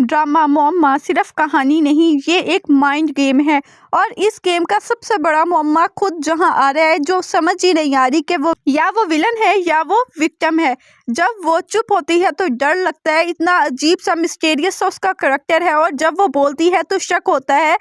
Drama मुअम्मा सिर्फ कहानी नहीं, ये एक माइंड गेम है। और इस गेम का सबसे बड़ा मुअम्मा खुद जहां आ रहा है, जो समझ ही नहीं आ रही कि वो विलन है या वो विक्टिम है। जब वो चुप होती है तो डर लगता है, इतना अजीब सा मिस्टीरियस सा उसका करैक्टर है। और जब वो बोलती है तो शक होता है,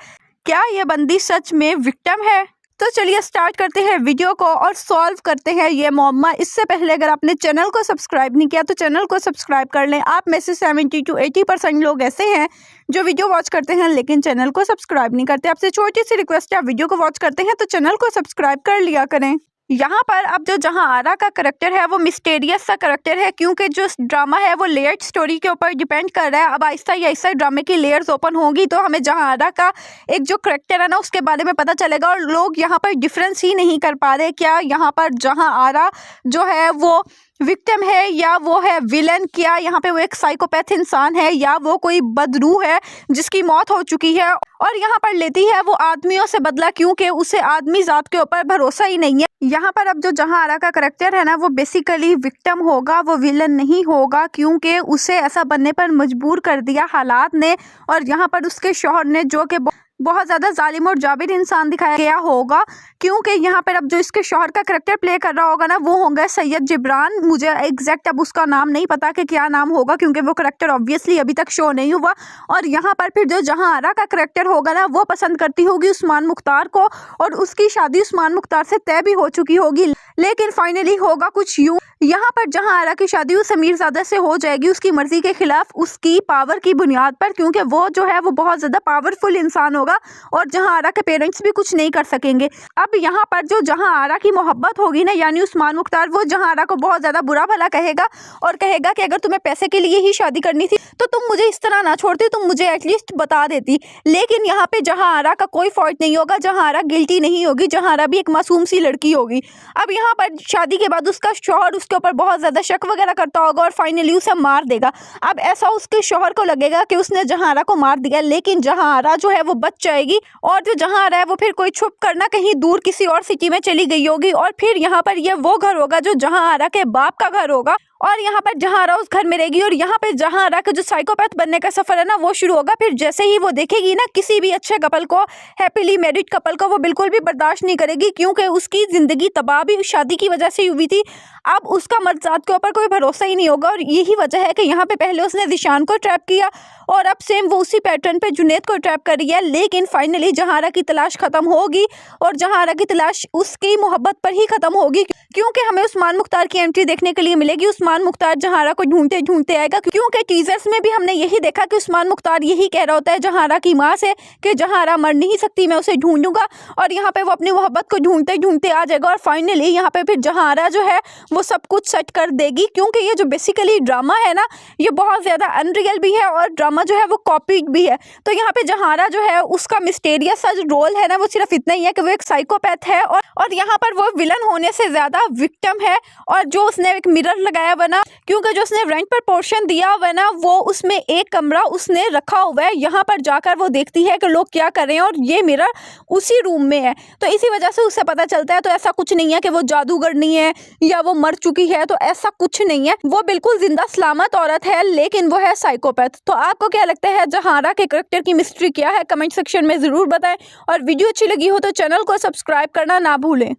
क्या ये बंदी सच में विक्टिम है। तो चलिए स्टार्ट करते हैं वीडियो को और सॉल्व करते हैं ये मुअम्मा। इससे पहले अगर आपने चैनल को सब्सक्राइब नहीं किया तो चैनल को सब्सक्राइब कर लें। आप में से 70 to 80% लोग ऐसे हैं जो वीडियो वॉच करते हैं लेकिन चैनल को सब्सक्राइब नहीं करते। आपसे छोटी सी रिक्वेस्ट है, आप वीडियो को वॉच करते हैं तो चैनल को सब्सक्राइब कर लिया करें। यहाँ पर अब जो जहाँ आरा का करैक्टर है वो मिस्टीरियस सा करैक्टर है, क्योंकि जो ड्रामा है वो लेयर्ड स्टोरी के ऊपर डिपेंड कर रहा है। अब आहिस्ता ही आहिस्ता ड्रामे की लेयर्स ओपन होगी तो हमें जहाँ आरा का एक जो करैक्टर है ना उसके बारे में पता चलेगा। और लोग यहाँ पर डिफरेंस ही नहीं कर पा रहे, क्या यहाँ पर जहाँ आरा जो है वो विक्टिम है या वो है विलन, क्या यहाँ पे वो एक साइकोपैथ इंसान है या वो कोई बदरूह है जिसकी मौत हो चुकी है और यहाँ पर लेती है वो आदमियों से बदला, क्योंकि उसे आदमी जात के ऊपर भरोसा ही नहीं है। यहाँ पर अब जो जहाँ आरा का करैक्टर है ना वो बेसिकली विक्टिम होगा, वो विलन नहीं होगा, क्योंकि उसे ऐसा बनने पर मजबूर कर दिया हालात ने। और यहाँ पर उसके शौहर ने, जो कि बहुत ज़्यादा जालिम और जाबिर इंसान दिखाया गया होगा, क्योंकि यहाँ पर अब जो इसके शौहर का करैक्टर प्ले कर रहा होगा ना वो होगा सैयद जिब्रान। मुझे एग्जैक्ट अब उसका नाम नहीं पता कि क्या नाम होगा, क्योंकि वो करैक्टर ऑब्वियसली अभी तक शो नहीं हुआ। और यहाँ पर फिर जो जहाँ आरा का करैक्टर होगा ना वो पसंद करती होगी उस्मान मुख्तार को, और उसकी शादी उस्मान मुख्तार से तय भी हो चुकी होगी। लेकिन फाइनली होगा कुछ यूँ, यहाँ पर जहाँ आरा की शादी उस अमीरजादा से हो जाएगी उसकी मर्जी के खिलाफ, उसकी पावर की बुनियाद पर, क्योंकि वो जो है वो बहुत ज़्यादा पावरफुल इंसान होगा और जहाँ आरा के पेरेंट्स भी कुछ नहीं कर सकेंगे। अब यहाँ पर जो जहाँ आरा की मोहब्बत होगी ना, यानी उस्मान मुख्तार, वो जहाँ आरा को बहुत ज़्यादा बुरा भला कहेगा और कहेगा कि अगर तुम्हें पैसे के लिए ही शादी करनी थी तो तुम मुझे इस तरह ना छोड़ती, तुम मुझे एटलीस्ट बता देती। लेकिन यहाँ पे जहाँ आरा का कोई फॉल्ट नहीं होगा, जहाँ आरा गिल्टी नहीं होगी, जहाँ आरा भी एक मासूम सी लड़की होगी। अब यहाँ पर शादी के बाद उसका शौहर उसके ऊपर बहुत ज़्यादा शक वगैरह करता होगा और फाइनली उसे मार देगा। अब ऐसा उसके शौहर को लगेगा कि उसने जहाँ आरा को मार दिया, लेकिन जहाँ आरा जो है वो बच जाएगी और जो जहाँ आरा है वो फिर कोई छुप कर ना कहीं दूर किसी और सिटी में चली गई होगी। और फिर यहाँ पर ये वो घर होगा जो जहाँ आरा के बाप का घर होगा और यहाँ पर जहाँ आरा उस घर में रहेगी। और यहाँ पे जहाँ आरा का जो साइकोपैथ बनने का सफर है ना वो शुरू होगा। फिर जैसे ही वो देखेगी ना किसी भी अच्छे कपल को, हैप्पीली मैरिड कपल को, वो बिल्कुल भी बर्दाश्त नहीं करेगी, क्योंकि उसकी जिंदगी तबाह भी शादी की वजह से हुई थी। अब उसका मर्जात के ऊपर कोई भरोसा ही नहीं होगा। और यही वजह है कि यहाँ पे पहले उसने ज़ीशान को ट्रैप किया और अब सेम वो उसी पैटर्न पे जुनैद को ट्रैप कर रही है। लेकिन फाइनली जहाँ आरा की तलाश खत्म होगी और जहाँ आरा की तलाश उसकी मोहब्बत पर ही खत्म होगी, क्योंकि हमें उस्मान मुख्तार की एंट्री देखने के लिए मिलेगी। उस्मान मुख्तार जहाँ आरा को ढूंढते ढूंढते आएगा, क्योंकि टीजर्स में भी हमने यही देखा कि उस्मान मुख्तार यही कह रहा होता है जहाँ आरा की माँ से कि जहाँ आरा मर नहीं सकती, मैं उसे ढूंढूंगा। और यहाँ पे वो अपनी मोहब्बत को ढूंढते ढूंढते आ जाएगा और फाइनली यहाँ पे फिर जहाँ आरा जो है वो सब कुछ सेट कर देगी। क्योंकि ये जो बेसिकली ड्रामा है ना ये बहुत ज़्यादा अनरियल भी है और ड्रामा जो है वो कॉपीड भी है। तो यहाँ पे जहाँ आरा जो है उसका मिस्टीरियस सा जो रोल है ना वो सिर्फ इतना ही है कि वो एक साइकोपैथ है और यहाँ पर वो विलन होने से ज़्यादा विक्टिम है। और जो उसने एक मिरर लगाया हुआ ना, क्योंकि जो उसने रेंट पर पोर्शन दिया हुआ है ना वो उसमें एक कमरा उसने रखा हुआ है, यहाँ पर जाकर वो देखती है कि लोग क्या कर रहे हैं और ये मिरर उसी रूम में है। तो इसी वजह से उसे पता चलता है। तो ऐसा कुछ नहीं है कि वो जादूगर नहीं है या वो मर चुकी है, तो ऐसा कुछ नहीं है, वो बिल्कुल जिंदा सलामत औरत है, लेकिन वो है साइकोपैथ। तो आपको क्या लगता है जहाँ आरा के करैक्टर की मिस्ट्री क्या है, कमेंट सेक्शन में ज़रूर बताएं। और वीडियो अच्छी लगी हो तो चैनल को सब्सक्राइब करना ना भूलें।